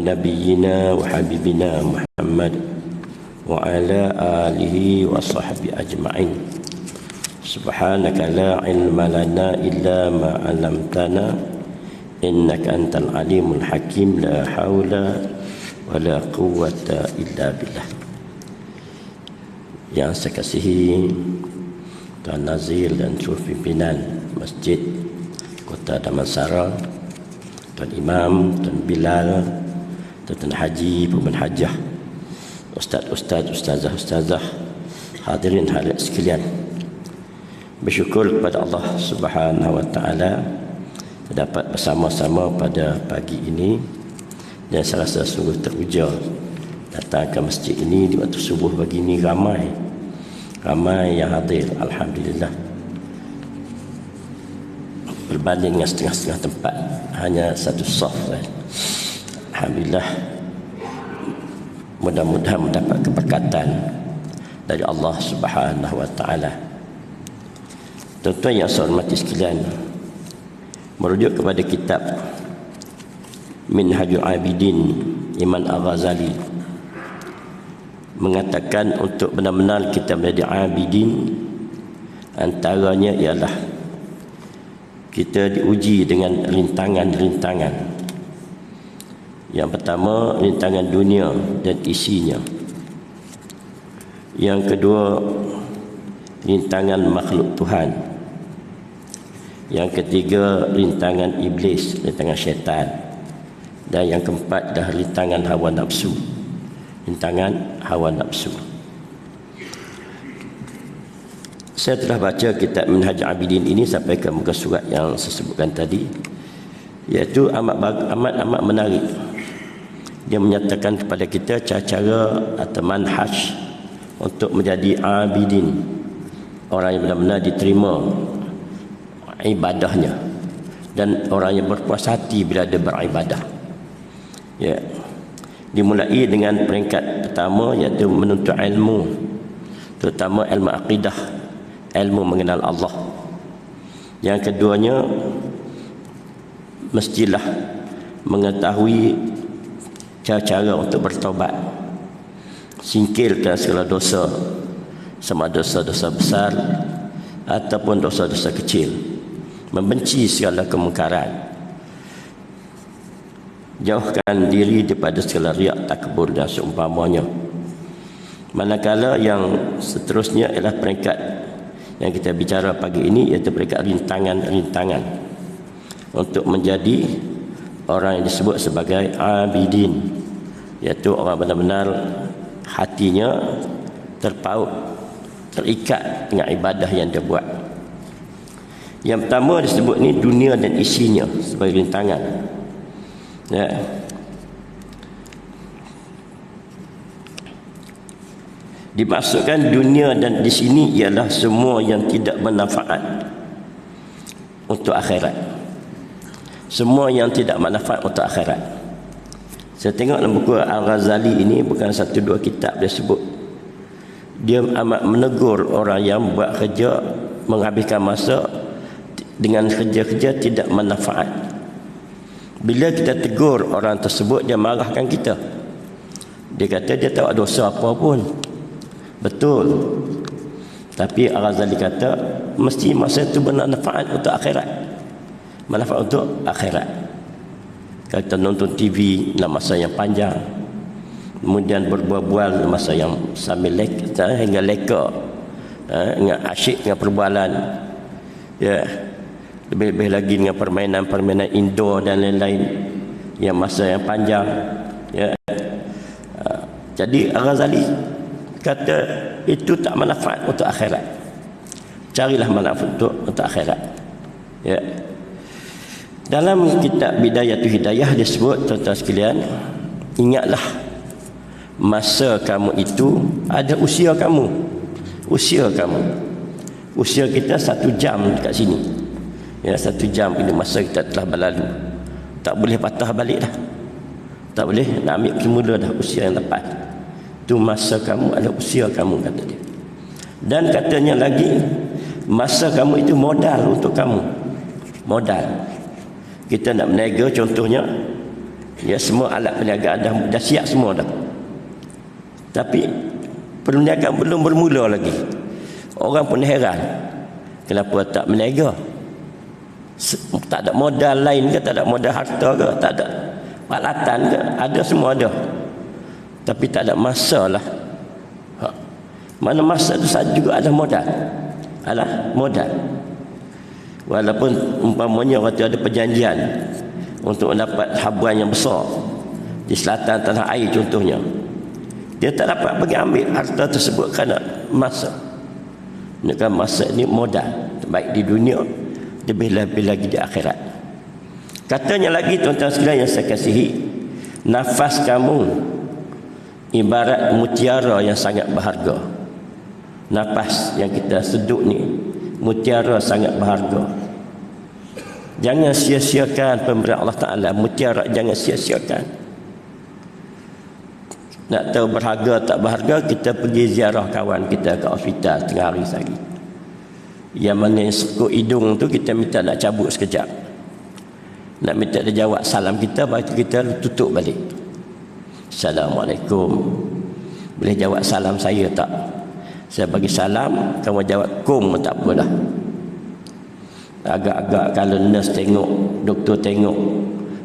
Nabiyyina wa habibina Muhammad wa ala alihi wa sahbihi ajma'in. Subhanaka la ilma lana illa ma 'allamtana innaka antal alimul hakim. La haula wa la quwwata illa billah. Yang saya kasihi Tuan Nazir dan seluruh pimpinan Masjid Kota Damansara, Tuan Imam, Tuan Bilal, Tuan Haji, Puan Hajah, Ustaz-Ustaz, Ustazah-Ustazah, hadirin hadirat sekalian. Bersyukur kepada Allah Subhanahu wa Ta'ala dapat bersama-sama pada pagi ini, dan saya rasa sungguh teruja datang ke masjid ini di waktu subuh pagi ini. Ramai yang hadir, alhamdulillah, berbanding dengan setengah-setengah tempat hanya satu saf. Alhamdulillah, mudah-mudahan mendapat keberkatan dari Allah Subhanahu wa Ta'ala. Tuan-tuan yang saya hormati sekalian, merujuk kepada kitab Minhajul Abidin Imam Al-Ghazali, mengatakan untuk benar-benar kita menjadi abidin, antaranya ialah kita diuji dengan rintangan-rintangan. Yang pertama, rintangan dunia dan isinya. Yang kedua, rintangan makhluk Tuhan. Yang ketiga, rintangan iblis, rintangan syaitan. Dan yang keempat adalah rintangan hawa nafsu. Rintangan hawa nafsu. Saya telah baca kitab Minhaj Abidin ini sampai ke muka surat yang saya sebutkan tadi, iaitu amat menarik. Dia menyatakan kepada kita cara-cara atau manhaj untuk menjadi abidin, orang yang benar-benar diterima ibadahnya, dan orang yang berpuas hati bila dia beribadah. Ya, dimulai dengan peringkat pertama, iaitu menuntut ilmu, terutama ilmu akidah, ilmu mengenal Allah. Yang keduanya, mestilah mengetahui cara-cara untuk bertaubat, singkirkan segala dosa, sama dosa-dosa besar ataupun dosa-dosa kecil, membenci segala kemungkaran, jauhkan diri daripada segala riak, takbur dan seumpamanya. Manakala yang seterusnya ialah peringkat yang kita bicara pagi ini, iaitu peringkat rintangan-rintangan untuk menjadi orang yang disebut sebagai abidin, iaitu orang benar-benar hatinya terpaut, terikat dengan ibadah yang dia buat. Yang pertama disebut ni dunia dan isinya sebagai rintangan. Ya. Dimaksudkan dunia dan di sini ialah semua yang tidak bermanfaat untuk akhirat. Semua yang tidak manfaat untuk akhirat. Saya tengok dalam buku Al-Ghazali ini, bukan satu dua kitab dia sebut. Dia amat menegur orang yang buat kerja, menghabiskan masa dengan kerja-kerja tidak manfaat. Bila kita tegur orang tersebut, dia marahkan kita. Dia kata dia tak ada dosa apa pun. Betul. Tapi Al-Ghazali kata mesti masa itu bermanfaat untuk akhirat. Manfaat untuk akhirat. Kalau kita nonton TV dalam masa yang panjang, kemudian berbual-bual dalam masa yang sambil hingga leka, dengan asyik dengan perbualan, ya, lebih-lebih lagi dengan permainan-permainan indoor dan lain-lain yang masa yang panjang, ya. Jadi Al-Ghazali kata itu tak manfaat untuk akhirat. Carilah manfaat untuk akhirat, ya. Dalam kitab Bidayatul Hidayah disebut, tuan-tuan sekalian, ingatlah masa kamu itu ada usia kamu. Usia kamu. Usia kita 1 jam dekat sini. Ya, 1 jam ini masa kita telah berlalu. Tak boleh patah balik dah. Tak boleh nak ambil semula dah usia yang lepas. Itu masa kamu adalah usia kamu, kata dia. Dan katanya lagi, masa kamu itu modal untuk kamu. Modal. Kita nak berniaga contohnya, Ya, semua alat perniagaan dah siap semua dah. Tapi perniagaan belum bermula lagi. Orang pun heran, kenapa tak berniaga? Tak ada modal lain ke, tak ada modal harta ke, tak ada peralatan ke, ada, semua ada. Tapi tak ada masa lah. Mana masa tu saja juga ada modal. Walaupun umpamanya waktu ada perjanjian untuk mendapat habuan yang besar di selatan tanah air contohnya, dia tak dapat pergi ambil harta tersebut kerana masa. Kan masa ni modal, baik di dunia, lebih-lebih lagi di akhirat. Katanya lagi, tuan-tuan sekalian yang saya kasihi, nafas kamu ibarat mutiara yang sangat berharga. Nafas yang kita seduk ni mutiara sangat berharga. Jangan sia-siakan pemberian Allah Ta'ala. Mutiara jangan sia-siakan. Nak tahu berharga tak berharga, kita pergi ziarah kawan kita ke hospital tengah hari sakit. Yang mana sekut hidung tu kita minta nak cabut sekejap. Nak minta dia jawab salam kita, lepas tu kita tutup balik. Assalamualaikum. Boleh jawab salam saya tak? Saya bagi salam, kamu jawab kum, tak apa dah. Agak-agak kalau nurse tengok, doktor tengok,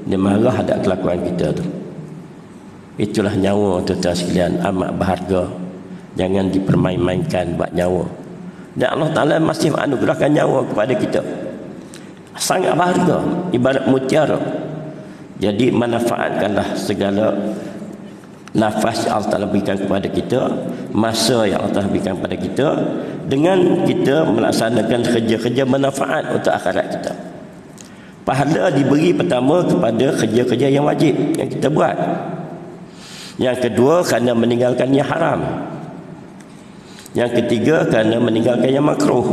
dia marah ada kelakuan kita tu. Itulah nyawa, tuan-tuan sekalian, amat berharga. Jangan dipermain-mainkan buat nyawa. Dan Allah Ta'ala masih menganugerahkan nyawa kepada kita. Sangat berharga, ibarat mutiara. Jadi manfaatkanlah segala nafas yang Allah Ta'ala berikan kepada kita, masa yang Allah Ta'ala berikan kepada kita, dengan kita melaksanakan kerja-kerja manfaat untuk akhirat kita. Pahala diberi pertama kepada kerja-kerja yang wajib yang kita buat. Yang kedua, kerana meninggalkan yang haram. Yang ketiga, kerana meninggalkan yang makruh.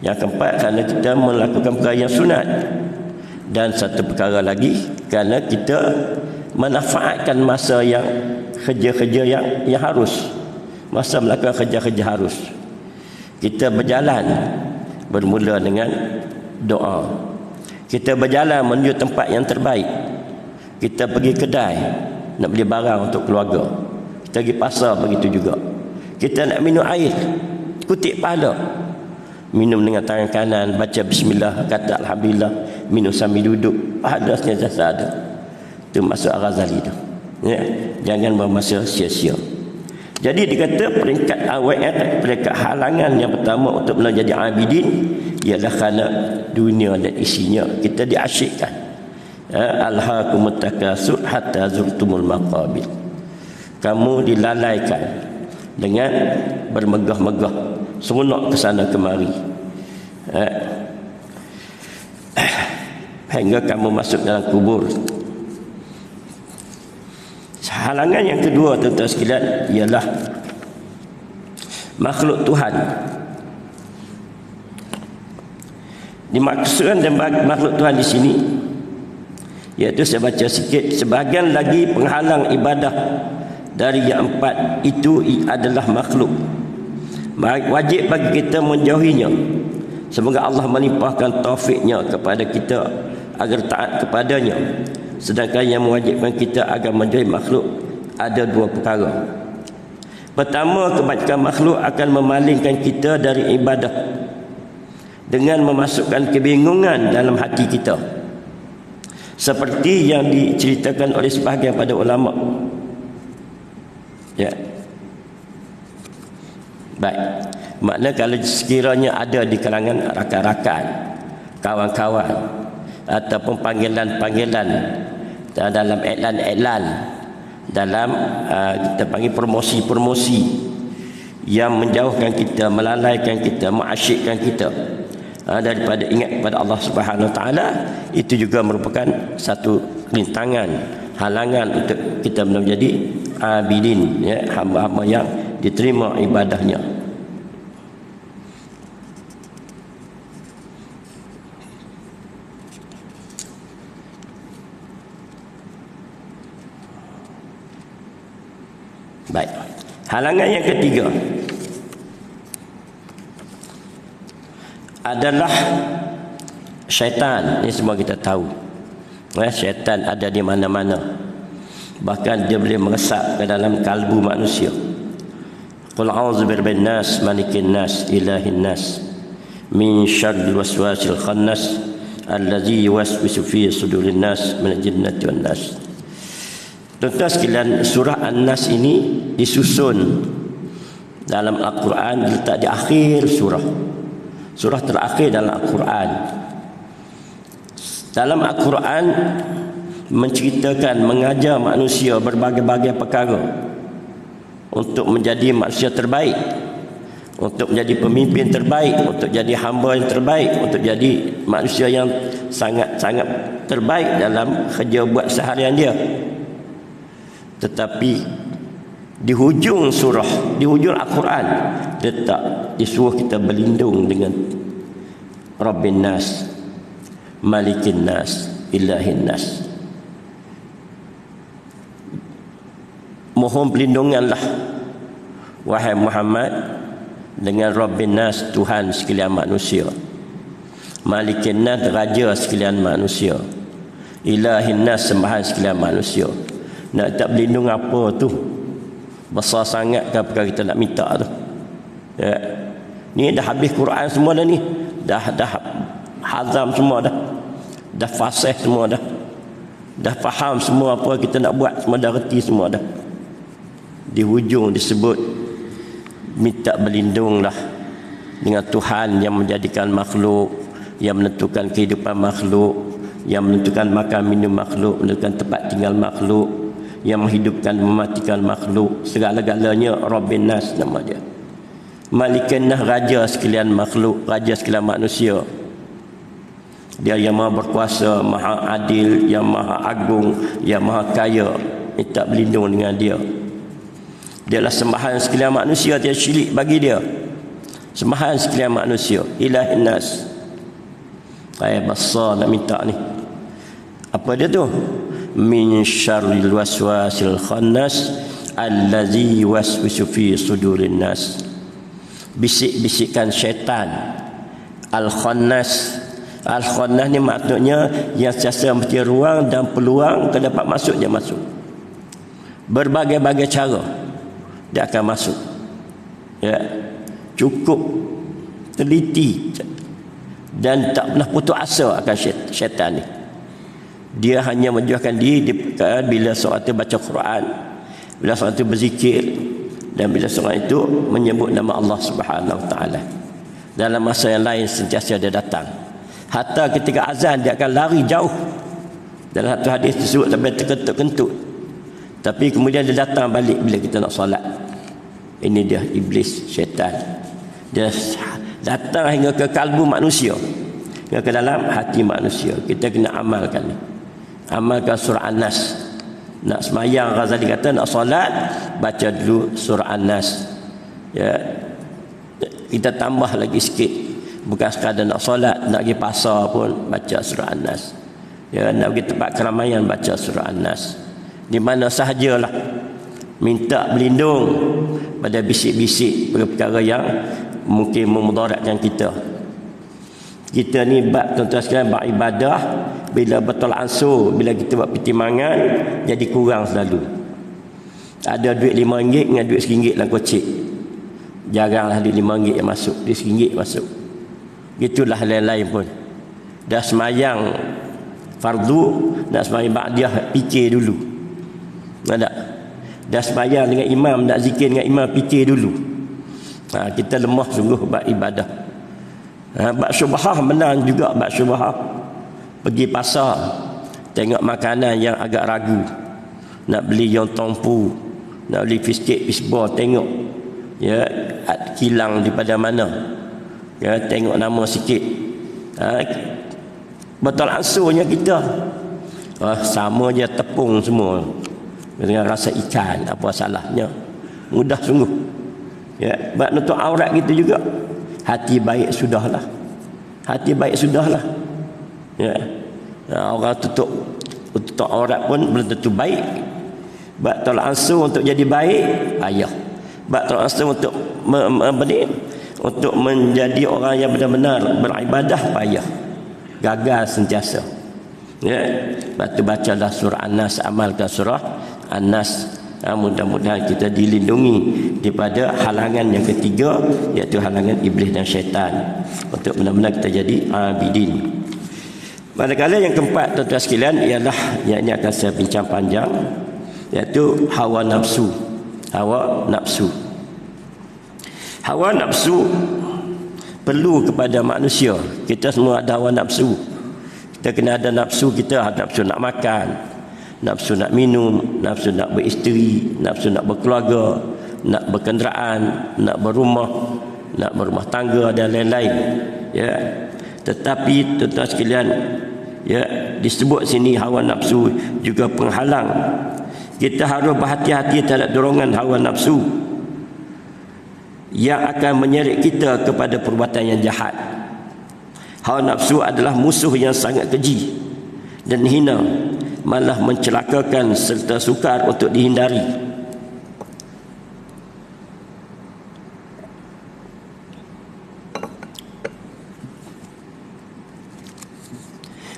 Yang keempat, kerana kita melakukan perkara yang sunat. Dan satu perkara lagi, kerana kita manfaatkan masa yang kerja-kerja yang harus. Masa melakukan kerja-kerja harus. Kita berjalan bermula dengan doa. Kita berjalan menuju tempat yang terbaik. Kita pergi kedai nak beli barang untuk keluarga. Kita pergi pasar begitu juga. Kita nak minum air, kutip pahala. Minum dengan tangan kanan, baca bismillah, kata alhamdulillah, minum sambil duduk, pahala sentiasa ada. Itu maksud Al-Ghazali tu. Ya, jangan bermasa sia-sia. Jadi dikata peringkat awal, peringkat halangan yang pertama untuk menjadi abidin ialah kerana dunia dan isinya. Kita diasyikkan. Alhaakumut takasur hatta zurtumul maqabir. Kamu dilalaikan dengan bermegah-megah, seronok ke sana kemari, hingga kamu masuk dalam kubur. Halangan yang kedua, tuan-tuan sekalian, ialah makhluk Tuhan. Dimaksudkan dengan makhluk Tuhan di sini, iaitu saya baca sikit, sebahagian lagi penghalang ibadah dari yang empat itu adalah makhluk. Wajib bagi kita menjauhinya. Semoga Allah melimpahkan taufiknya kepada kita agar taat kepadanya. Sedangkan yang mewajibkan kita agar menjauhi makhluk ada dua perkara. Pertama, kebanyakan makhluk akan memalingkan kita dari ibadah dengan memasukkan kebingungan dalam hati kita, seperti yang diceritakan oleh sebahagian pada ulama. Ya. Baik. Makna kalau sekiranya ada di kalangan rakan-rakan, kawan-kawan, ataupun panggilan-panggilan dalam iklan-iklan, dalam kita panggil promosi-promosi yang menjauhkan kita, melalaikan kita, mengasyikkan kita daripada ingat kepada Allah Subhanahu Wa Taala, itu juga merupakan satu rintangan, halangan untuk kita menjadi abidin, ya, hamba-hamba yang diterima ibadahnya. Baik. Halangan yang ketiga adalah syaitan. Ini semua kita tahu. Syaitan ada di mana-mana. Bahkan dia boleh meresap ke dalam kalbu manusia. Qul a'udzu birabbin nas, malikin nas, ilahin nas, min syarril waswasil khannas, allazi yuwaswisu fi sudurin nas, minal jinnati wan nas. Tuan-tuan sekalian, surah An-Nas ini disusun dalam Al-Quran, diletak di akhir surah. Surah terakhir dalam Al-Quran. Dalam Al-Quran menceritakan, mengajar manusia berbagai-bagai perkara untuk menjadi manusia terbaik, untuk menjadi pemimpin terbaik, untuk jadi hamba yang terbaik, untuk jadi manusia yang sangat-sangat terbaik dalam kerja buat seharian dia. Tetapi di hujung surah, di hujung Al-Quran, letak disuruh kita berlindung dengan Rabbin Nas, Malikin Nas, Ilahin Nas. Mohon perlindunganlah wahai Muhammad dengan Rabbin Nas, Tuhan sekalian manusia, Malikin Nas, Raja sekalian manusia, Ilahin Nas, sembahan sekalian manusia. Nak tak berlindung apa tu? Besar sangat ke perkara kita nak minta tu? Ya. Ni dah habis Quran semua dah ni. Dah hazam semua dah. Dah fasih semua dah. Dah faham semua apa kita nak buat, semua dah reti semua dah. Di hujung disebut minta berlindunglah dengan Tuhan yang menjadikan makhluk, yang menentukan kehidupan makhluk, yang menentukan makan minum makhluk, menentukan tempat tinggal makhluk, yang menghidupkan mematikan makhluk, segala-galanya Rabbin Nas nama dia. Malikin Nas, raja sekalian makhluk, raja sekalian manusia. Dia yang maha berkuasa, maha adil, yang maha agung, yang maha kaya. Minta berlindung dengan dia. Dialah sembahan sekalian manusia, tiada syirik bagi dia. Sembahan sekalian manusia, Ilahin Nas. Ayat besar nak minta ni. Apa dia tu? Min syarril waswasil khannas, allazi yuwaswisu fi sudurin nas. Bisik-bisikan syaitan. Al-Khannas. Al-Khannas ni maksudnya yang sentiasa memberi ruang dan peluang ke dapat masuk, dia masuk. Berbagai-bagai cara dia akan masuk. Ya. Cukup teliti dan tak pernah putus asa akan syaitan ni. Dia hanya menjauhkan diri bila seorang itu baca Quran, bila seorang itu berzikir, dan bila seorang itu menyebut nama Allah Subhanahu Wa Taala. Dalam masa yang lain sentiasa dia datang. Hatta ketika azan dia akan lari jauh. Dalam satu hadis disebut sampai terkentut-kentut. Tapi kemudian dia datang balik bila kita nak solat. Ini dia iblis, syaitan. Dia datang hingga ke kalbu manusia, hingga ke dalam hati manusia. Kita kena amalkan ni. Amalkan surah An-Nas. Nak semayang, Ghazali kata nak solat, baca dulu surah An-Nas. Ya. Kita tambah lagi sikit. Bukan sekadar nak solat, nak pergi pasar pun baca surah An-Nas. Ya, nak pergi tempat keramaian baca surah An-Nas. Di mana sahajalah minta berlindung pada bisik-bisik perkara yang mungkin memudaratkan kita. Kita ni tuan-tuan sekalian beribadah, bila betul ansur, bila kita buat pertimbangan, jadi kurang selalu. Ada duit RM5 dengan duit RM1 dalam kocik. Jaranglah duit RM5 yang masuk, duit RM1 masuk. Gitulah lain-lain pun. Dah semayang fardu, nak semayang ba'diyah, fikir dulu. Ada? Dah semayang dengan imam, nak zikir dengan imam, fikir dulu. Kita lemah sungguh buat ibadah. Bak syubhah menang juga. Bak syubhah pergi pasar, tengok makanan yang agak ragu, nak beli yang tompu, nak beli fiskit-fisbor, tengok ya kilang daripada mana, ya tengok nama sikit. Betul asurnya kita sama je tepung semua dengan rasa ikan, apa salahnya? Mudah sungguh. Ya, bab nutup aurat kita juga. Hati baik sudahlah. Hati baik sudahlah. Ya. Orang tutup aurat pun belum tentu baik. Bab tolak ansur untuk jadi baik, payah. Bab tolak ansur untuk untuk menjadi orang yang benar-benar beribadah, payah. Gagal sentiasa. Ya, lepas tu bacalah surah An-Nas, amalkan surah An-Nas. Mudah-mudahan kita dilindungi daripada halangan yang ketiga, iaitu halangan iblis dan syaitan, untuk benar-benar kita jadi abidin. Manakala yang keempat, tuan-tuan sekalian, ialah yang ini akan saya bincang panjang, iaitu hawa nafsu. Hawa nafsu. Hawa nafsu perlu kepada manusia. Kita semua ada hawa nafsu. Kita kena ada nafsu kita, nafsu nak makan, nafsu nak minum, nafsu nak beristeri, nafsu nak berkeluarga, nak berkenderaan, nak berumah tangga dan lain-lain. Ya. Tetapi tuan-tuan sekalian, ya, disebut sini hawa nafsu juga penghalang. Kita harus berhati-hati terhadap dorongan hawa nafsu yang akan menyeret kita kepada perbuatan yang jahat. Hawa nafsu adalah musuh yang sangat keji dan hina, malah mencelakakan serta sukar untuk dihindari.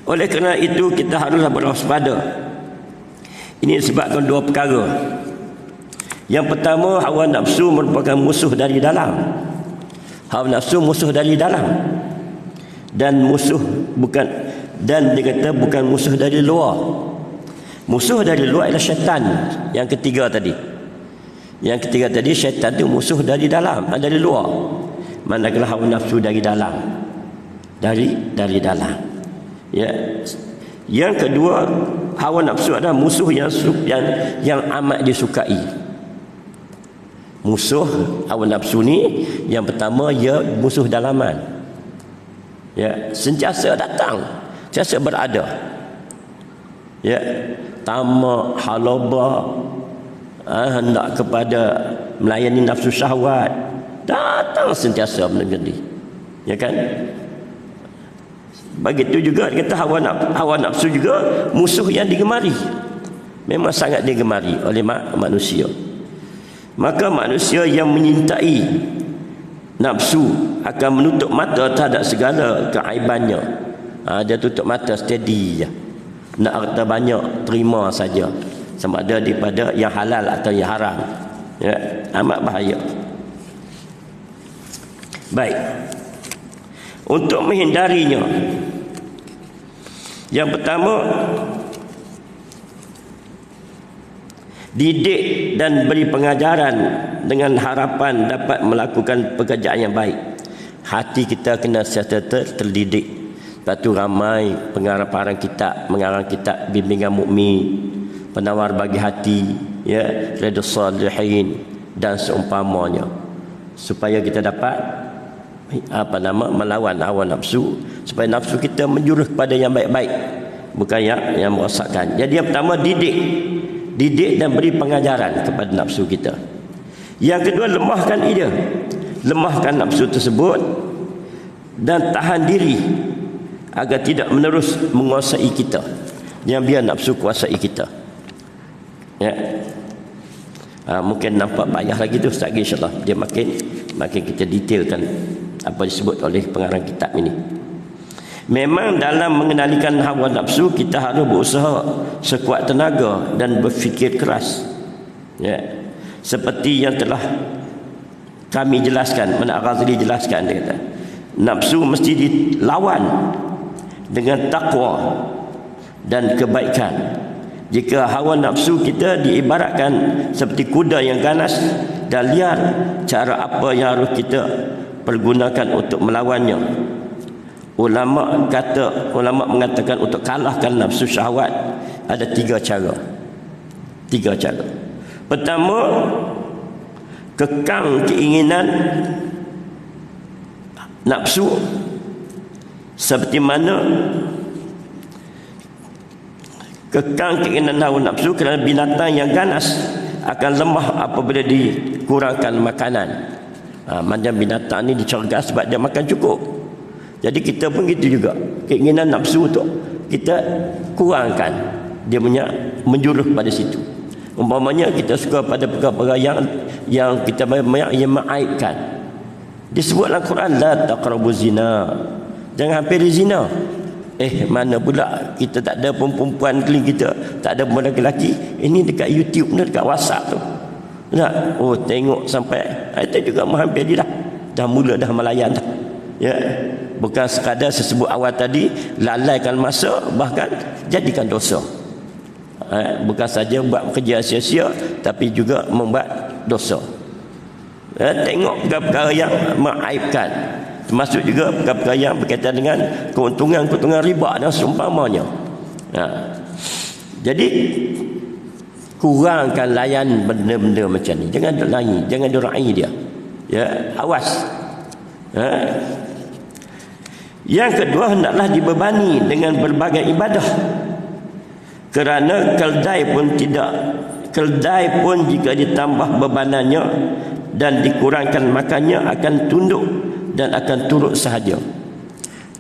Oleh kerana itu kita haruslah berwaspada. Ini disebabkan dua perkara. Yang pertama, hawa nafsu merupakan musuh dari dalam. Hawa nafsu musuh dari dalam. Dan dia kata bukan musuh dari luar. Musuh dari luar adalah syaitan. Yang ketiga tadi syaitan itu musuh dari dalam, dari luar. Manakala hawa nafsu dari dalam. Dari dalam. Ya. Yang kedua, hawa nafsu adalah musuh yang amat disukai. Musuh hawa nafsu ni yang pertama, ia musuh dalaman. Ya, sentiasa datang, sentiasa berada. Ya, tamak, halaba, hendak kepada melayani nafsu syahwat, datang sentiasa menjadi. Ya kan? Begitu juga kita hawa nafsu juga musuh yang digemari. Memang sangat digemari oleh manusia. Maka manusia yang menyintai nafsu akan menutup mata terhadap segala keaibannya. Dia tutup mata, steady je. Nak harta banyak, terima saja, sama ada daripada yang halal atau yang haram. Ya, amat bahaya. Baik. Untuk menghindarinya, yang pertama, didik dan beri pengajaran dengan harapan dapat melakukan pekerjaan yang baik. Hati kita kena sentiasa terdidik. Lepas tu ramai pengarang kitab, mengarang kitab bimbingan mukmin, penawar bagi hati, ya, Riyadhus Shalihin dan seumpamanya, supaya kita dapat melawan hawa nafsu, supaya nafsu kita menjurus kepada yang baik-baik, bukan yang merosakkan. Jadi yang pertama, didik dan beri pengajaran kepada nafsu kita. Yang kedua, lemahkan nafsu tersebut dan tahan diri agar tidak menerus menguasai kita. Jangan biar nafsu kuasai kita. Ya. Mungkin nampak payah lagi tu Ustaz, insya-Allah dia makin kita detailkan apa disebut oleh pengarang kitab ini. Memang dalam mengendalikan hawa nafsu kita harus berusaha sekuat tenaga dan berfikir keras. Ya. Seperti yang telah kami jelaskan, Al-Ghazali jelaskan, dia kata, nafsu mesti dilawan dengan takwa dan kebaikan. Jika hawa nafsu kita diibaratkan seperti kuda yang ganas dan liar, cara apa yang harus kita pergunakan untuk melawannya? Ulama mengatakan untuk kalahkan nafsu syahwat ada tiga cara. Pertama, kekang keinginan nafsu seperti mana kekang keinginan hawa nafsu, kerana binatang yang ganas akan lemah apabila dikurangkan makanan. Macam binatang ni dicergas sebab dia makan cukup. Jadi kita pun gitu juga, keinginan nafsu tu kita kurangkan, dia menjurus pada situ. Umpamanya kita suka pada perkara-perkara yang kita yang mengaibkan. Disebut dalam Quran, la taqrabuz zina, jangan hampiri zina. Mana pula kita tak ada perempuan keliling kita, tak ada lelaki-lelaki. Ini dekat YouTube ni, dekat WhatsApp tu. Tak? Tengok sampai itu juga hampir dia dah mula dah melayan dah. Ya. Bukan sekadar sesebut awal tadi lalaikan masa, bahkan jadikan dosa. Bukan saja buat kerja sia-sia, tapi juga membuat dosa. Tengok perkara yang mengaibkan, termasuk juga perkara yang berkaitan dengan keuntungan riba dan seumpamanya. Jadi kurangkan layan benda-benda macam ni. Jangan layan, jangan dirai dia. Ya, awas. Yang kedua, hendaklah dibebani dengan berbagai ibadah. Kerana keldai pun jika ditambah bebanannya dan dikurangkan makannya akan tunduk dan akan turut sahaja.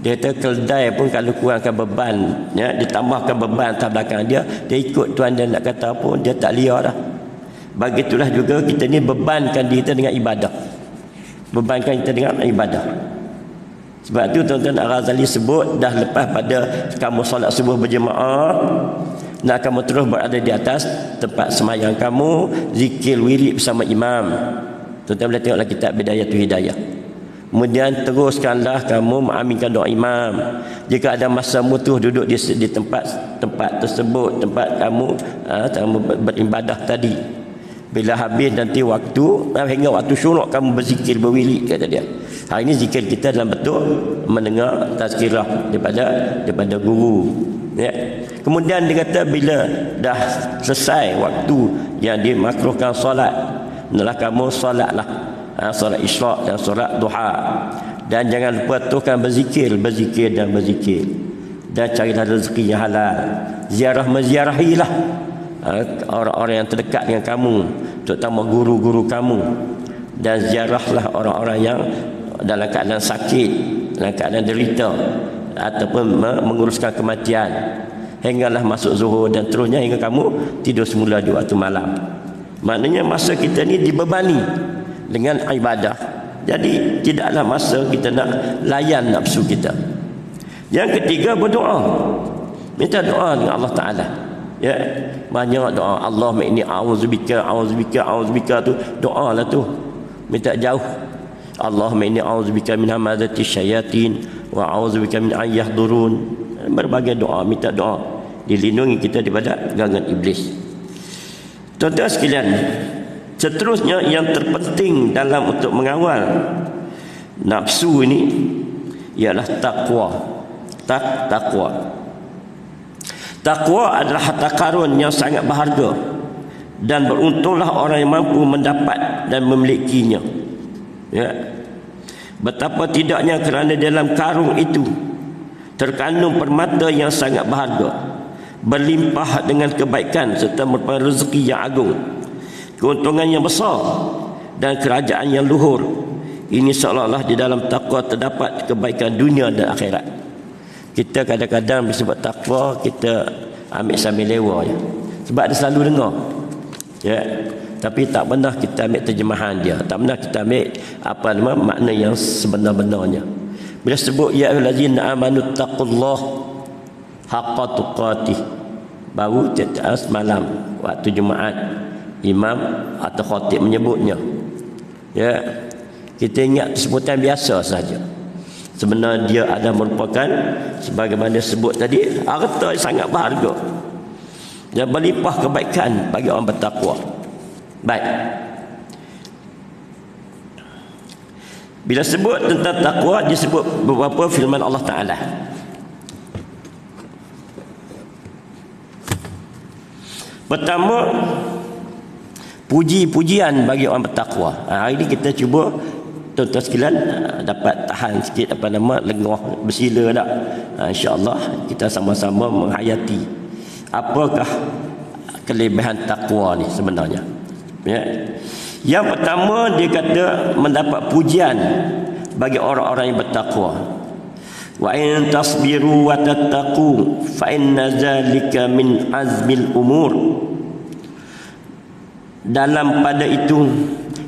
Dia kata keldai pun kalau kurangkan beban, ya, ditambahkan beban atas belakang dia ikut tuan dia nak kata apa, dia tak liar dah. Begitulah juga kita ni bebankan diri kita dengan ibadah. Bebankan kita dengan ibadah. Sebab tu tuan-tuan Al-Ghazali sebut, dah lepas pada kamu solat subuh berjemaah, nak kamu terus berada di atas tempat semayang kamu, zikir wirid bersama imam. Tuan-tuan boleh tengoklah kitab Bidayatul Hidayah. Kemudian teruskanlah kamu mengaminkan doa imam. Jika ada masa mutuh duduk di tempat tersebut, tempat kamu beribadah tadi. Bila habis nanti waktu, hingga waktu syuruk kamu berzikir berwirid, kata dia. Hari ini zikir kita dalam bentuk mendengar tazkirah daripada guru. Ya. Kemudian dia kata bila dah selesai waktu yang dimakruhkan solat, hendaklah kamu solatlah, solat isyraq dan solat duha. Dan jangan lupa teruskan berzikir dan carilah rezeki yang halal. Meziarahilah orang-orang yang terdekat dengan kamu, terutama guru-guru kamu, dan ziarahlah orang-orang yang dalam keadaan sakit, dalam keadaan derita ataupun menguruskan kematian, hinggalah masuk zuhur dan terusnya hingga kamu tidur semula di waktu malam. Maknanya masa kita ni dibebani dengan ibadah. Jadi tidaklah masa kita nak layan nafsu kita. Yang ketiga, berdoa. Minta doa dengan Allah Ta'ala. Ya, banyak doa. Allahumma inni a'udzubika tu, doalah tu. Minta jauh. Allahumma inni a'udzubika min hamazati syayatin wa a'udzubika min an yahdurun. Berbagai doa, minta doa dilindungi kita daripada gangguan iblis. Tuan-tuan sekalian, seterusnya yang terpenting dalam untuk mengawal nafsu ini ialah takwa. Takwa adalah harta karun yang sangat berharga, dan beruntunglah orang yang mampu mendapat dan memilikinya. Ya. Betapa tidaknya kerana dalam karung itu terkandung permata yang sangat berharga, berlimpah dengan kebaikan serta merupakan rezeki yang agung, keuntungan yang besar dan kerajaan yang luhur. Ini seolah-olah di dalam takwa terdapat kebaikan dunia dan akhirat. Kita kadang-kadang disebut takwa, kita ambil sambil lewa je. Sebab dia selalu dengar. Ya. Tapi tak pernah kita ambil terjemahan dia. Tak pernah kita ambil makna yang sebenar-benarnya. Bila sebut ya ayyuhallazina amanu taqullaha haqqa tuqatih, baru semalam waktu Jumaat imam atau khatib menyebutnya. Ya. Kita ingat sebutan biasa saja. Sebenarnya dia ada merupakan sebagaimana sebut tadi, harta yang sangat berharga dan berlimpah kebaikan bagi orang bertakwa. Baik. Bila sebut tentang takwa, disebut beberapa firman Allah Ta'ala. Pertama, puji-pujian bagi orang bertakwa. Hari ini kita cuba tuan-tuan sekalian dapat tahan sikit lengah bersila tak. InsyaAllah kita sama-sama menghayati apakah kelebihan takwa ni sebenarnya. Ya. Yang pertama, dia kata mendapat pujian bagi orang-orang yang bertakwa. Wa in tasbiru wa tattaqu fa inna zalika min azmil umur. Dalam pada itu,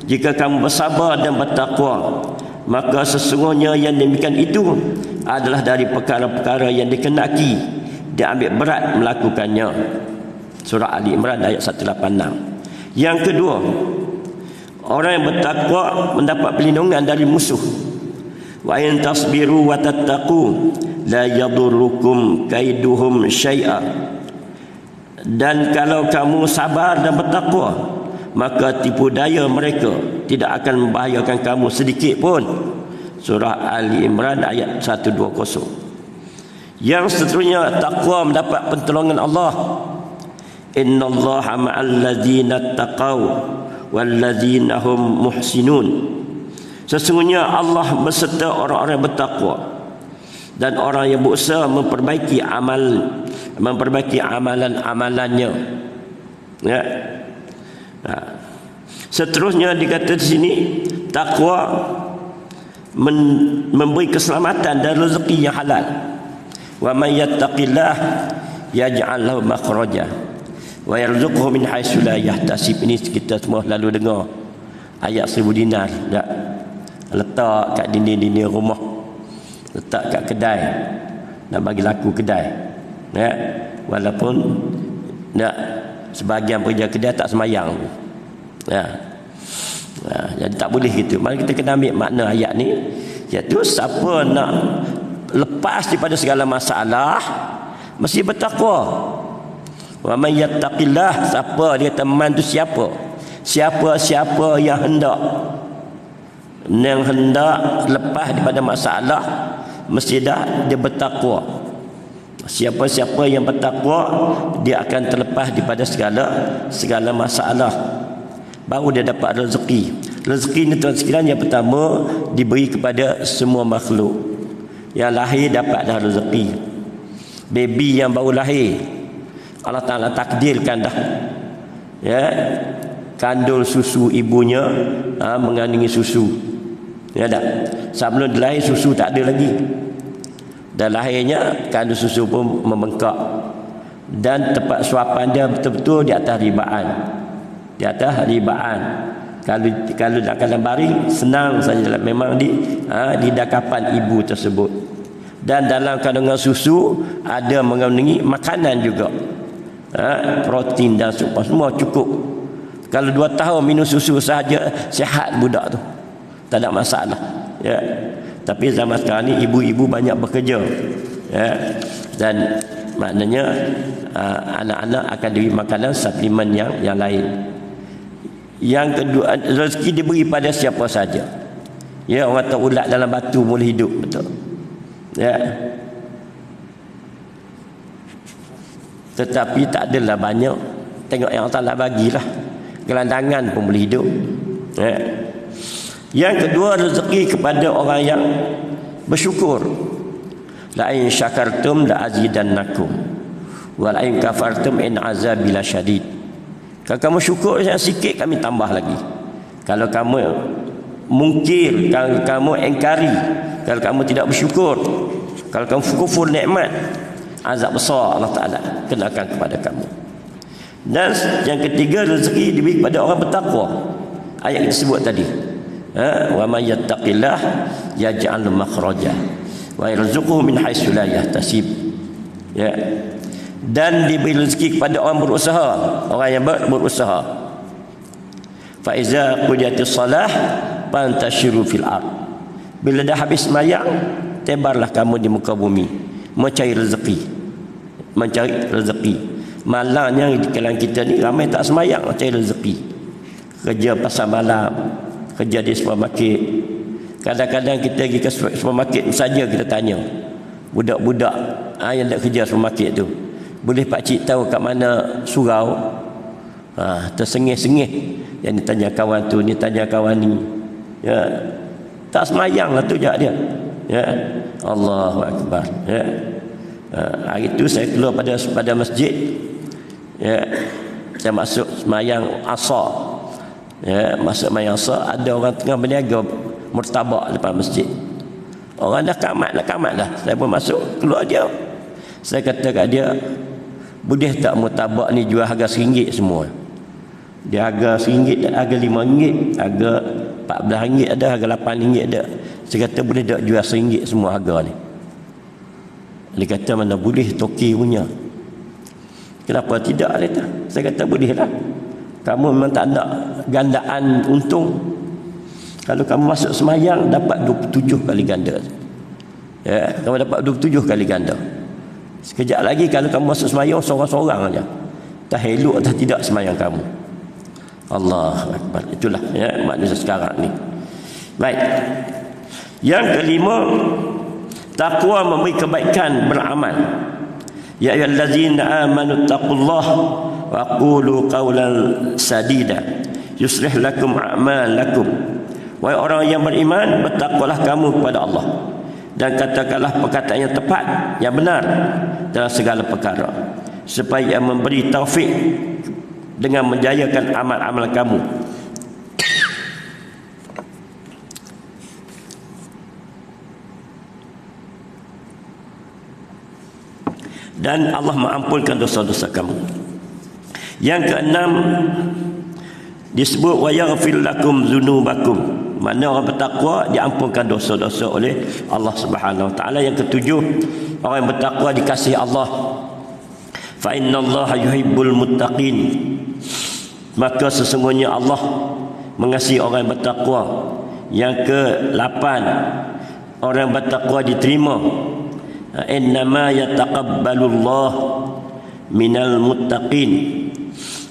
jika kamu bersabar dan bertakwa, maka sesungguhnya yang demikian itu adalah dari perkara-perkara yang dikenaki, diambil berat melakukannya. Surah Ali Imran ayat 186. Yang kedua, orang yang bertakwa mendapat perlindungan dari musuh. Wa in tasbiru wa tattaqu la yadurrukum kaiduhum syai'a. Dan kalau kamu sabar dan bertakwa, maka tipu daya mereka tidak akan membahayakan kamu sedikit pun. Surah Ali Imran ayat 120. Yang seterusnya, takwa mendapat pertolongan Allah. Innallaha ma'al ladzina taqaw wal ladzina hum muhsinun. Sesungguhnya Allah beserta orang-orang yang bertakwa dan orang yang berusaha memperbaiki amalan-amalannya. Ya. Seterusnya dikata di sini, takwa memberi keselamatan dan rezeki yang halal. Wa may yattaqillah yaj'al lahu makhraja wa yarzuqhu min haitsu la yahtasib. Ini kita semua lalu dengar ayat 1000 dinar tak? Letak kat dinding-dinding rumah, letak kat kedai, nak bagi laku kedai, ya. Walaupun nak sebahagian pekerja kedai tak semayang, ya. Jadi tak boleh gitu. Mari kita kena ambil makna ayat ni, iaitu siapa nak lepas daripada segala masalah mesti bertakwa. Wa may yattaqillah, siapa dia teman tu siapa? Siapa yang hendak lepas daripada masalah, mesti dah dia bertakwa. Siapa-siapa yang bertakwa, dia akan terlepas daripada segala masalah. Baru dia dapat rezeki. Rezeki ni tuan sekalian, yang pertama diberi kepada semua makhluk. Yang lahir dapat dah rezeki. Baby yang baru lahir, Allah Ta'ala takdirkan dah, ya, kandung susu ibunya, mengandungi susu, ya tak? Sebelum dia lahir susu tak ada lagi, dan lahirnya kandung susu pun membengkak, dan tempat suapan dia betul-betul di atas ribaan. Di atas ribaan. Kalau nak kena baring senang saja, memang di dakapan ibu tersebut. Dan dalam kandungan susu ada mengandungi makanan juga, protein dan semua cukup. Kalau 2 tahun minum susu sahaja, sihat budak tu, tak ada masalah, ya. Tapi zaman sekarang ni ibu-ibu banyak bekerja, ya, dan maknanya anak-anak akan diberi makanan suplemen yang lain. Yang kedua, rezeki diberi pada siapa saja. Ya, orang tahu ulat dalam batu boleh hidup, betul. Ya. Tetapi tak adalah banyak. Tengok yang Allah bagilah. Gelandangan pun boleh hidup. Ya. Yang kedua, rezeki kepada orang yang bersyukur. La in syakartum la azidannakum wa la in kafartum in azabi lasyadid. Kalau kamu syukur sikit, kami tambah lagi. Kalau kamu mungkir, kalau kamu engkari, kalau kamu tidak bersyukur, kalau kamu kufur nikmat, azab besar Allah Ta'ala kenakan kepada kamu. Dan yang ketiga, rezeki diberi kepada orang bertakwa. Ayat kita sebut tadi, wa may yattaqillah yaj'al makhraja wa yarzuqhu min haitsu la yahtasib. Ya. Dan diberi rezeki kepada orang berusaha, orang yang berusaha. Fa iza qudiyatis salah fantashiru fil ard. Bila dah habis sembahyang, tebarlah kamu di muka bumi mencari rezeki. Malangnya di kalangan kita ni ramai tak sembahyang, cari rezeki. Kerja pasar malam, kerja di supermarket. Kadang-kadang kita pergi ke supermarket saja, kita tanya budak-budak yang nak kerja supermarket tu, boleh pak cik tahu kat mana surau? Tersengih-sengih. Yang ni tanya kawan tu, ni tanya kawan ni. Ya. Tak semayang lah tu jak dia. Ya. Allahu Akbar. Ya. Hari tu saya keluar pada masjid. Ya. Saya masuk semayang Asar. Ya, masuk semayang Asar, ada orang tengah berniaga murtabak depan masjid. Orang dah kamat dah. Saya pun masuk, keluar dia. Saya kata kat dia, boleh tak murtabak ni jual harga RM1 semua? Dia harga RM1, harga RM5, harga RM14 ada, harga RM8 ada. Saya kata boleh tak jual RM1 semua harga ni? Dia kata mana boleh toki punya. Kenapa tidak? Dia kata. Saya kata boleh lah. Kamu memang tak nak gandaan untung. Kalau kamu masuk semayang dapat 27 kali ganda. Ya, kamu dapat 27 kali ganda. Sekejap lagi kalau kamu masuk semayang seorang-seorang aja. Tak elok tak tidak semayang kamu. Allah Akbar. Itulah ya manusia sekarang ni. Baik. Yang kelima, takwa memberi kebaikan beramal. Ya ayyuhallazina amanu taqullaha wa qulu qawlan sadida yuslih lakum a'malakum. Wahai orang yang beriman, bertakwalah kamu kepada Allah dan katakanlah perkataan yang tepat, yang benar dalam segala perkara, supaya Ia memberi taufik dengan menjayakan amal-amal kamu. Dan Allah mengampunkan dosa-dosa kamu. Yang keenam disebut wa yaghfir lakum dzunubakum. Mana orang bertakwa diampunkan dosa-dosa oleh Allah Subhanahu Wa Taala. Yang ketujuh, orang yang bertakwa dikasihi Allah. Fa innallaha yuhibbul muttaqin. Maka sesungguhnya Allah mengasihi orang yang bertakwa. Yang ke-8, orang yang bertakwa diterima. Innama yataqabbalullah minal muttaqin.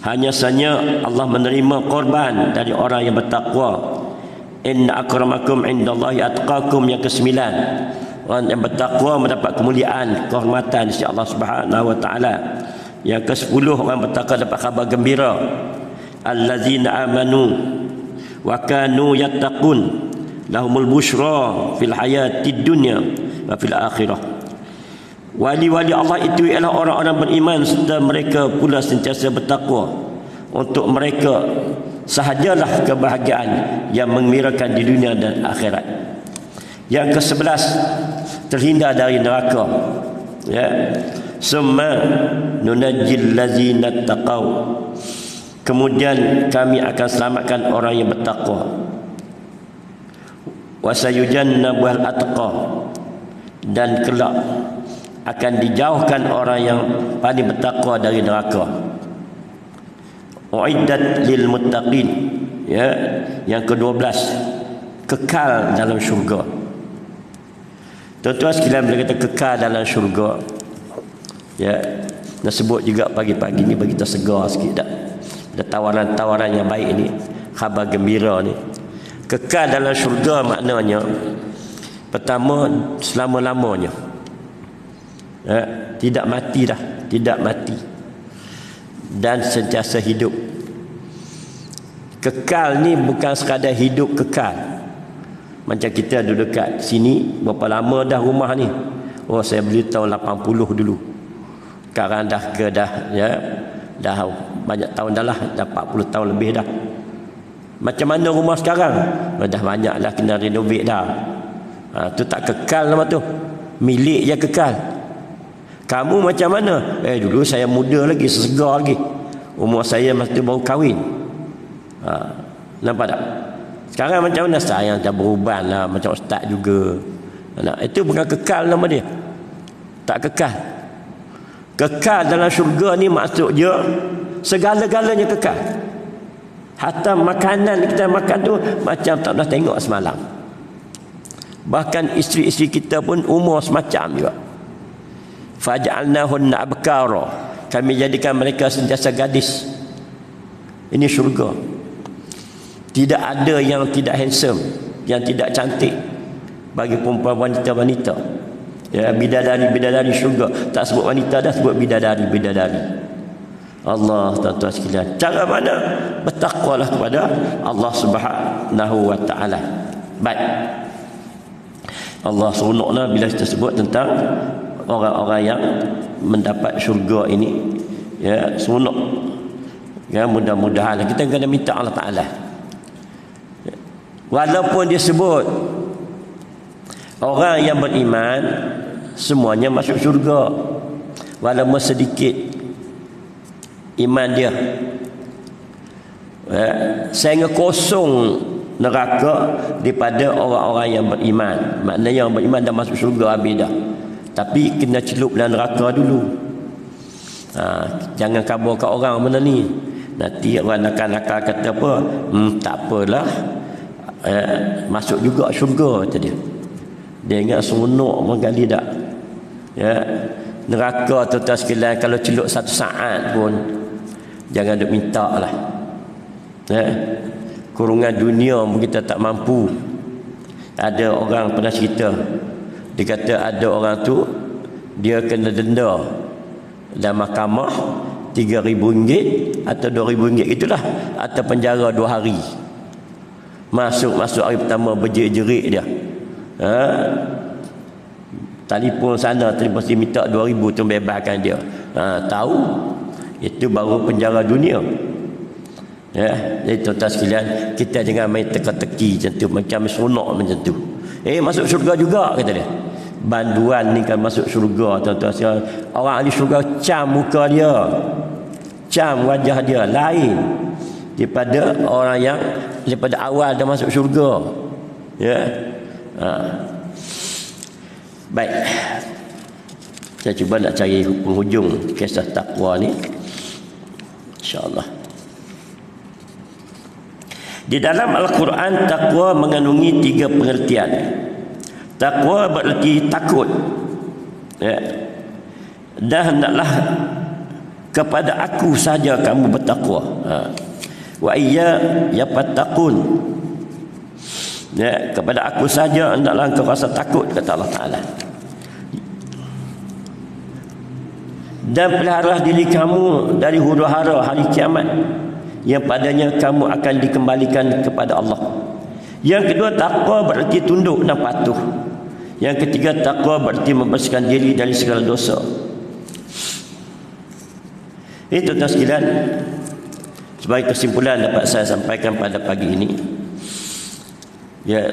Hanya saja Allah menerima korban dari orang yang bertakwa. Inna akramakum indallahi atqakum. Yang ke-9, orang yang bertakwa mendapat kemuliaan, kehormatan di sisi Allah Subhanahu Wa Taala. Yang ke-10, orang bertakwa dapat khabar gembira. Allazina amanu wa kanu yattaqun lahumul busyra fil hayatid dunya wa fil akhirah. Wali-wali Allah itu ialah orang-orang beriman serta mereka pula sentiasa bertakwa. Untuk mereka sahajalah kebahagiaan yang menggembirakan di dunia dan akhirat. Yang ke-11, terhindar dari neraka. Ya. Summa nunajjil ladzina taqaw. Kemudian kami akan selamatkan orang yang bertakwa. Wa sayujannabul atqa. Dan kelak akan dijauhkan orang yang paling bertakwa dari neraka. Uiddat lil muttaqin. Ya, yang ke-12, kekal dalam syurga. Tuan-tuan sekalian, bila kata kekal dalam syurga, ya, nak sebut juga pagi-pagi ni bagi kita segar sikit dah. Ada tawaran-tawaran yang baik ni, khabar gembira ni. Kekal dalam syurga maknanya, pertama, selama-lamanya. Ya, tidak mati dah, tidak mati. Dan sentiasa hidup. Kekal ni bukan sekadar hidup kekal. Macam kita duduk dekat sini, berapa lama dah rumah ni? Oh, saya beli tahun 80 dulu. Sekarang dah dah banyak tahun dah lah, dah 40 tahun lebih dah. Macam mana rumah sekarang? Dah banyak dah kena renovate dah. Tu tak kekal nama tu. Milik je kekal. Kamu macam mana? Dulu saya muda lagi, sesegar lagi. Umur saya masa tu baru kahwin. Nampak tak? Sekarang macam mana? Saya dah beruban lah, macam ustaz juga. Itu bukan kekal nama dia. Tak kekal. Kekal dalam syurga ni maksudnya segala-galanya kekal. Hatta makanan kita makan tu macam tak pernah tengok semalam. Bahkan isteri-isteri kita pun umur semacam juga. Faj'alnahunna abkara. Kami jadikan mereka sentiasa gadis. Ini syurga. Tidak ada yang tidak handsome, yang tidak cantik bagi perempuan wanita-wanita. Ya, bidadari-bidadari syurga. Tak sebut wanita dah, sebut bidadari-bidadari. Allah, tuan-tuan sekalian, cara mana? Bertakwalah kepada Allah Subhanahu Wa Taala. Baik. Allah seronoklah bila kita sebut tentang orang-orang yang mendapat syurga ini. Ya, seronok. Ya, mudah-mudahan kita kena minta Allah Taala. Walaupun dia sebut orang yang beriman semuanya masuk syurga, walaupun sedikit iman dia, sehingga kosong neraka daripada orang-orang yang beriman. Maknanya orang beriman dah masuk syurga habis dah, Tapi kena celup dalam neraka dulu. Jangan kabur kat orang benda ni. Nanti orang nakal-nakal kata apa, tak apalah, masuk juga syurga, kata dia. Dia ingat seronok menggali tak. Neraka tuan-tuan sekalian, kalau celup 1 saat pun jangan duk minta lah. Kurungan dunia pun kita tak mampu. Ada orang pernah cerita, dia kata ada orang tu dia kena denda dalam mahkamah RM3,000 atau RM2,000 itulah, atau penjara 2 hari. Masuk hari pertama berjerit-jerit dia. Telefon sana, telefon sini minta 2,000 tu bebaskan dia. Tahu itu baru penjara dunia. Jadi tuan-tuan sekalian, kita jangan main teka-teki macam tu, macam seronok macam tu. Masuk syurga juga, kata dia. Banduan ni kan masuk syurga, tuan-tuan sekalian. Orang ahli syurga cam muka dia, cam wajah dia lain daripada orang yang daripada awal dah masuk syurga. Baik, saya cuba nak cari penghujung kisah takwa ni, insya-Allah. Di dalam Al-Quran, takwa mengandungi 3 pengertian. Takwa berarti takut, dan hendaklah kepada aku saja kamu bertakwa. Wa iyya yafattaqun, kepada aku saja hendaklah engkau rasa takut, kata Allah Ta'ala. Dan pelihara diri kamu dari huru-hara hari kiamat, yang padanya kamu akan dikembalikan kepada Allah. Yang kedua, takwa berarti tunduk dan patuh. Yang ketiga, takwa berarti membersihkan diri dari segala dosa. Ini tuan-tuan sekalian, sebagai kesimpulan dapat saya sampaikan pada pagi ini.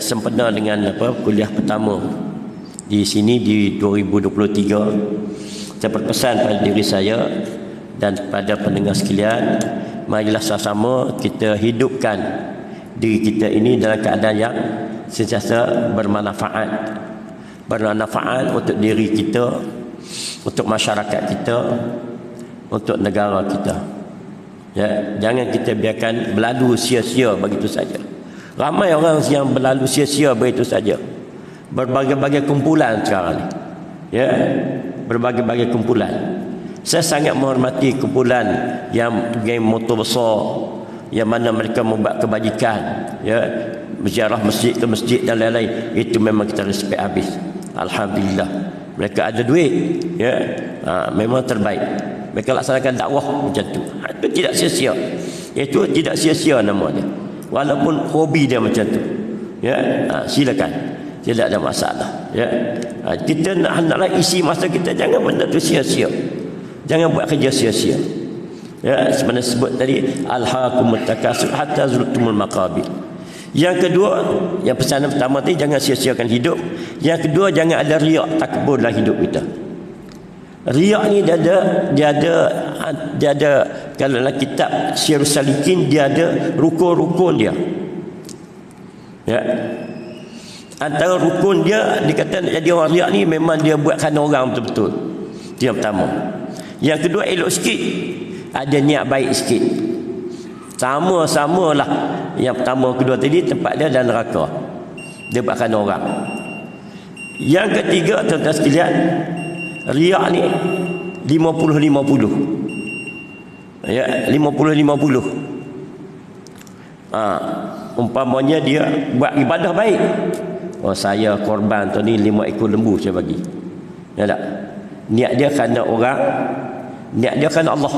Sempena dengan kuliah pertama di sini di 2023, saya berpesan pada diri saya dan pada pendengar sekalian, marilah sama-sama kita hidupkan diri kita ini dalam keadaan yang sentiasa bermanfaat. Bermanfaat untuk diri kita, untuk masyarakat kita, untuk negara kita. Jangan kita biarkan berlalu sia-sia begitu saja. Ramai orang yang berlalu sia-sia begitu saja. Berbagai-bagai kumpulan sekarang ni. Berbagai-bagai kumpulan. Saya sangat menghormati kumpulan yang geng motor besar, yang mana mereka membuat kebajikan, ziarah masjid ke masjid dan lain-lain. Itu memang kita respect habis. Alhamdulillah, mereka ada duit, memang terbaik. Mereka laksanakan dakwah macam tu. Itu tidak sia-sia. Itu tidak sia-sia namanya. Walaupun hobi dia macam tu. Silakan. Tidak ada masalah. Kita hendaklah isi masa kita, jangan benda tu sia-sia. Jangan buat kerja sia-sia. Sebenarnya sebut tadi, alhaakumut takasur hatta zurtumul maqabir. Yang kedua, yang pesanan pertama tadi, jangan sia-siakan hidup. Yang kedua, jangan ada riak, takbur dalam hidup kita. Riak ni dia ada kalau dalam kitab Syiarus Salikin, dia ada rukun-rukun dia. Antara rukun dia, dikata nak jadi orang riak ni memang dia buat kerana orang betul-betul. Itu yang pertama. Yang kedua, elok sikit, ada niat baik sikit. Sama-sama lah. Yang pertama, kedua tadi tempat dia dalam neraka, dia buat kerana orang. Yang ketiga, tuan-tuan sekalian, riak ni 50-50. 50-50. Umpamanya dia buat ibadah baik. Saya korban tu ni 5 ekor lembu saya bagi. Tak? Niat dia kerana orang, niat dia kerana Allah.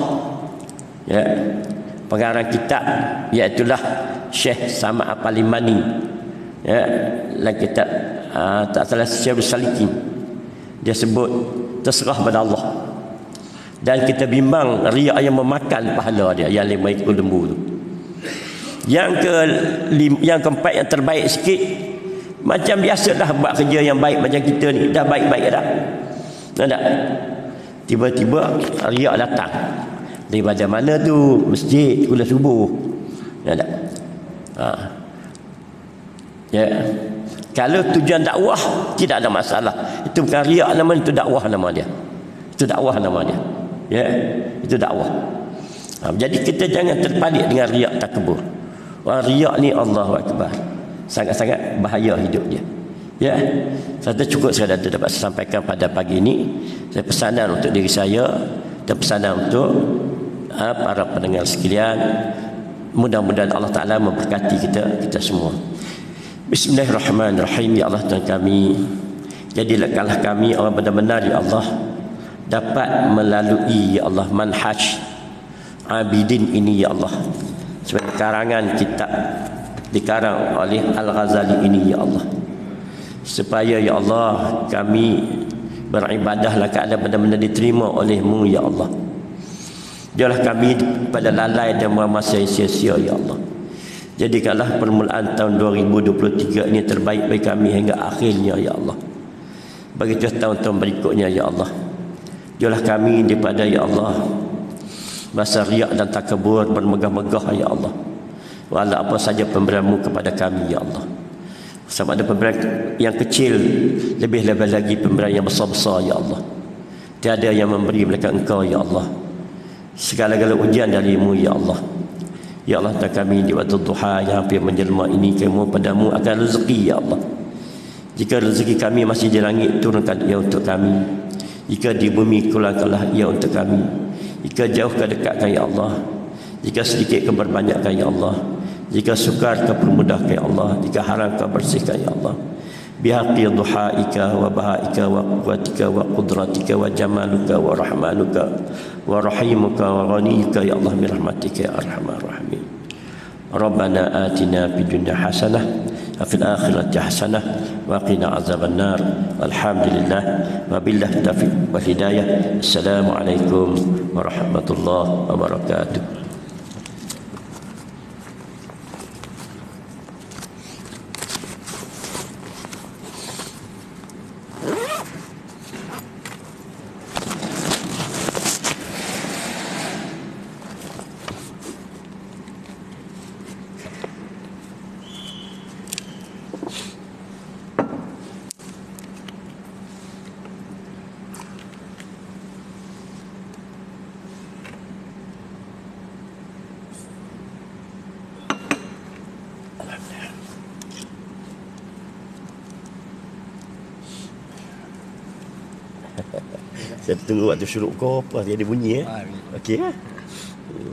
Pengarang kitab iaitulah Syekh Samad Al-Palimani. Dalam kitab tak salah Syiarus Salikin, dia sebut terserah pada Allah. Dan kita bimbang riak yang memakan pahala dia, yang 5 ekor lembu tu. Yang keempat, yang terbaik sikit, macam biasa dah buat kerja yang baik macam kita ni, dah baik-baik dah. Tak? Tiba-tiba riak datang. Daripada mana tu? Masjid kuliah subuh. Tak? Kalau tujuan dakwah tidak ada masalah. Itu bukan riak nama, itu dakwah nama dia. Itu dakwah nama dia. Ya, itu dakwah. Jadi kita jangan terpalit dengan riak takabur. Wah, riak ni Allahu Akbar. Sangat-sangat bahaya hidup dia. Ya. Saya cukup sekadar dapat saya sampaikan pada pagi ini. Saya pesanan untuk diri saya dan pesanan untuk para pendengar sekalian. Mudah-mudahan Allah Ta'ala memberkati kita semua. Bismillahirrahmanirrahim. Ya Allah Tuhan kami, jadilah kami orang benar-benar ya Allah dapat melalui ya Allah manhaj abidin ini ya Allah, sebagai karangan kitab dikarang oleh Al-Ghazali ini ya Allah, supaya ya Allah kami beribadahlah keadaan benar-benar diterima oleh-Mu ya Allah. Janganlah kami pada lalai dan masa sia-sia ya Allah. Jadikanlah permulaan tahun 2023 ini terbaik bagi kami hingga akhirnya ya Allah. Bagi tahun-tahun berikutnya ya Allah. Jauhlah kami daripada ya Allah masa riak dan takabur bermegah-megah ya Allah. Walau apa saja pemberian-Mu kepada kami ya Allah. Sama ada pemberian yang kecil, lebih-lebih lagi pemberian yang besar-besar ya Allah. Tiada yang memberi melainkan Engkau ya Allah. Segala-gala ujian dari-Mu ya Allah. Ya Allah, tak kami di waktu duha yang hampir menjelma ini, kamu padamu akan rezeki ya Allah. Jika rezeki kami masih di langit, turunkan ia untuk kami. Jika di bumi, kurangkanlah ia untuk kami. Jika jauh ke dekatkan ya Allah. Jika sedikit ke berbanyakkan ya Allah. Jika sukar ke permudahkan ya Allah. Jika haram ke bersihkan ya Allah. Bihaqi duhaika wa bahaika wa quwwatika wa qudratika wa jamaluka wa rahmanuka wa rahimuka wa ghaniyuka ya Allah birahmatika ya arhamar rahimin. Rabbana atina fid dunya hasanah wa fil akhirati hasanah wa qina azabannar. Alhamdulillah wa billahi taufiq wal hidayah. Assalamualaikum warahmatullahi wabarakatuh. Saya tunggu waktu syuruk kau apa dia bunyi Okey.